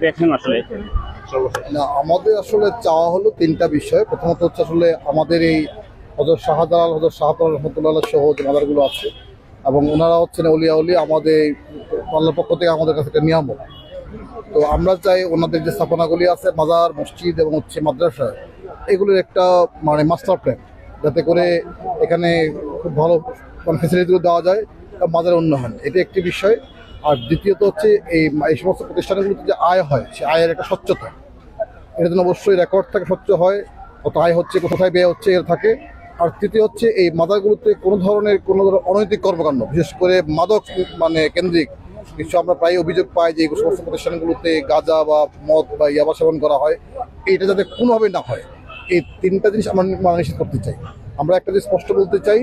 দেখেন আসলে? না, আমাদের আসলে চাওয়া হলো তিনটা বিষয়। প্রথমত হচ্ছে আসলে আমাদের এই হযরত শাহজালাল, হযরত শাহজালাল রহমতুল্লাহ সহ যে মাজারগুলো আছে এবং ওনারা হচ্ছেন অলিয়া উলি, আমাদের আল্লাহর পক্ষ থেকে আমাদের কাছে একটা নিয়ামত। তো আমরা চাই ওনাদের যে স্থাপনাগুলি আছে, মাজার, মসজিদ এবং হচ্ছে মাদ্রাসা, এগুলোর একটা মানে মাস্টার প্ল্যান, যাতে করে এখানে খুব ভালো মানে ফেসিলিটিগুলো দেওয়া যায়, মাজারের উন্নয়ন, এটা একটি বিষয়। আর দ্বিতীয়ত হচ্ছে এই সমস্ত প্রতিষ্ঠানগুলোতে যে আয় হয়, সে আয়ের একটা স্বচ্ছতা, এর জন্য অবশ্যই রেকর্ড থাকে, স্বচ্ছ হয়, কত আয় হচ্ছে, কোথায় ব্যয় হচ্ছে, এর থাকে। আর তৃতীয় হচ্ছে এই মাদকগুলোতে কোনো ধরনের অনৈতিক কর্মকাণ্ড, বিশেষ করে মাদক মানে কেন্দ্রিক কিছু আমরা প্রায় অভিযোগ পাই যে এই সমস্ত প্রতিষ্ঠানগুলোতে গাঁজা বা মদ বা ইয়াবা সেবন করা হয়, এইটা যাতে কোনোভাবেই না হয়। এই তিনটা জিনিস আমরা নিশ্চিত করতে চাই। আমরা একটা জিনিস স্পষ্ট বলতে চাই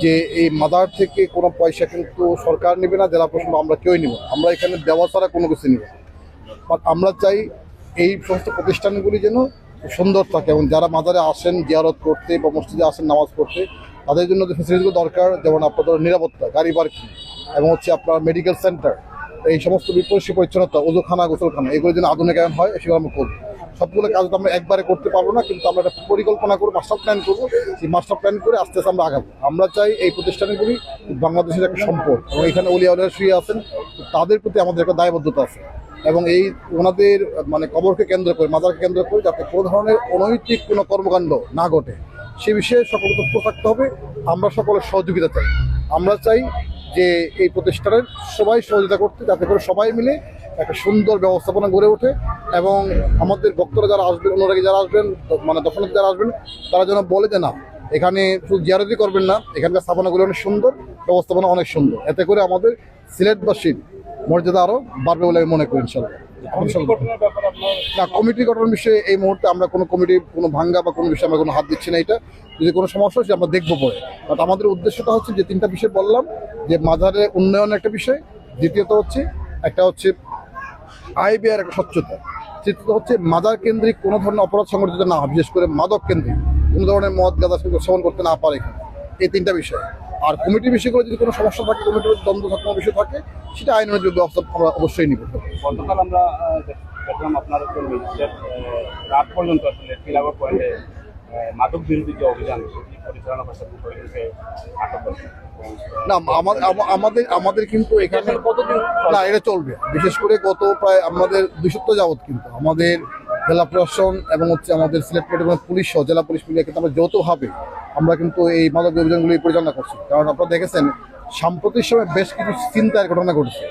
যে এই মাদার থেকে কোনো পয়সা কিন্তু সরকার নেবে না, জেলা প্রশাসন, আমরা কেউই নিব, আমরা এখানে দেওয়া ছাড়া কোনো কিছু নিব। বাট আমরা চাই এই সমস্ত প্রতিষ্ঠানগুলি যেন সুন্দর থাকে এবং যারা মাজারে আসেন জিয়ারত করতে বা মসজিদে আসেন নামাজ পড়তে, তাদের জন্য যে ফেসিলিটিগুলো দরকার, যেমন আপনাদের নিরাপত্তা, গাড়ি পার্কিং এবং হচ্ছে আপনার মেডিকেল সেন্টার, এই সমস্ত পরিষ্কার পরিচ্ছন্নতা, ওজুখানা, গোসলখানা, এগুলো যেন আধুনিকায়ন হয়, সেগুলো আমরা করবো। সবগুলো কাজ তো আমরা একবারে করতে পারবো না, কিন্তু আমরা একটা পরিকল্পনা করবো, মাস্টার প্ল্যান করবো। সেই মাস্টার প্ল্যান করে আস্তে আস্তে আমরা আগাবো। আমরা চাই এই প্রতিষ্ঠানগুলি বাংলাদেশের একটা সম্পদ এবং এখানে অলিয়া উলিয়া শুয়ে আছেন, তাদের প্রতি আমাদের একটা দায়বদ্ধতা আছে এবং এই ওনাদের মানে কবরকে কেন্দ্র করে, মাজারকে কেন্দ্র করে যাতে কোনো ধরনের অনৈতিক কোনো কর্মকাণ্ড না ঘটে, সে বিষয়ে সকলে তথ্য থাকতে হবে। আমরা সকলের সহযোগিতা চাই। আমরা চাই যে এই প্রতিষ্ঠানের সবাই সহযোগিতা করতে, যাতে করে সবাই মিলে একটা সুন্দর ব্যবস্থাপনা গড়ে ওঠে এবং আমাদের ভক্তরা যারা আসবেন, অনুরাগী যারা আসবেন, মানে দর্শনার্থী যারা আসবেন, তারা যেন বলে যে না, এখানে শুধু জিয়ারতই করবেন না, এখানকার স্থাপনাগুলো অনেক সুন্দর, ব্যবস্থাপনা অনেক সুন্দর। এতে করে আমাদের সিলেটবাসীর মর্যাদা আরও বাড়বে বলে আমি মনে করি ইনশাল্লাহ। না, কমিটি গঠনের বিষয়ে এই মুহূর্তে আমরা কোনো কমিটি, কোনো ভাঙ্গা বা কোনো বিষয়ে আমরা কোনো হাত দিচ্ছি না। এটা যদি কোনো সমস্যা হয় আমরা দেখবো পরে। বাট আমাদের উদ্দেশ্যটা হচ্ছে যে তিনটা বিষয় বললাম, যে মাজারের উন্নয়নের একটা বিষয়, দ্বিতীয়ত হচ্ছে একটা হচ্ছে আয় ব্যয়ের একটা স্বচ্ছতা, তৃতীয়ত হচ্ছে মাজার কেন্দ্রিক কোনো ধরনের অপরাধ সংগঠিত না হয়, বিশেষ করে মাদক কেন্দ্রিক কোনো ধরনের মদ গাঁজা সেবন করতে না পারে এখানে। এই তিনটা বিষয়। আর কমিটির বিষয়গুলো যদি কোনো সমস্যা থাকে, কমিটির দ্বন্দ্ব থাকার কোনো বিষয় থাকে, সেটা আইনের ব্যবস্থা আমরা অবশ্যই নিব। গতকাল আমরা দেখলাম আপনার রাত পর্যন্ত আসলে টিলাগড় পয়েন্টে মাদক বিরোধী যে অভিযান পরিচালনা করছে, আটক করছে। না, আমাদের কিন্তু এখানে কতদিন না এটা চলবে, বিশেষ করে গত প্রায় আমাদের 2 সপ্তাহ যাবৎ কিন্তু আমাদের জেলা প্রশাসন এবং হচ্ছে আমাদের সিলেট মেট্রোপলিটন পুলিশ সহ জেলা পুলিশ মিলিয়ে কিন্তু আমরা যৌথভাবে আমরা কিন্তু এই মাদক অভিযানগুলি পরিচালনা করছি। কারণ আপনারা দেখেছেন সাম্প্রতিক সময় বেশ কিছু ছিনতাইয়ের ঘটনা ঘটেছে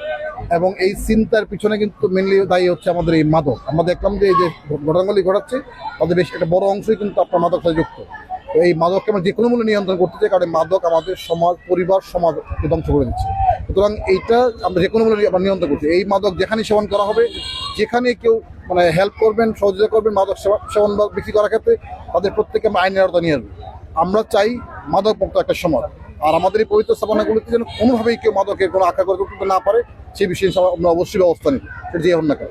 এবং এই ছিনতাইয়ের পিছনে কিন্তু মেনলি দায়ী হচ্ছে আমাদের এই মাদক। আমরা দেখলাম যে এই যে ঘটনাগুলি ঘটাচ্ছে, তাদের বেশ একটা বড় অংশই কিন্তু আপনার মাদক সাথে যুক্ত। তো এই মাদককে আমরা যে কোনো মূল্যে নিয়ন্ত্রণ করতে চাই, কারণ মাদক আমাদের সমাজ, পরিবার, সমাজকে ধ্বংস করে দিচ্ছে। সুতরাং এইটা আমরা যে কোনো মূল্যে আমরা নিয়ন্ত্রণ করছি। এই মাদক যেখানে সেবন করা হবে, যেখানে কেউ মানে হেল্প করবেন, সহযোগিতা করবেন মাদক সেবন বা বিক্রি করার ক্ষেত্রে, তাদের প্রত্যেককে আমরা আইনের আওতায় নিয়ে আসবো। আমরা চাই মাদক মুক্ত একটা সমাজ। আর আমাদের এই পবিত্র স্থাপনাগুলিতে যেন কোনোভাবেই কেউ মাদকের কোনো আঁকা করে করতে না পারে, সেই বিষয়ে আমরা অবশ্যই ব্যবস্থা নিই, সেটা যে হন না কেন।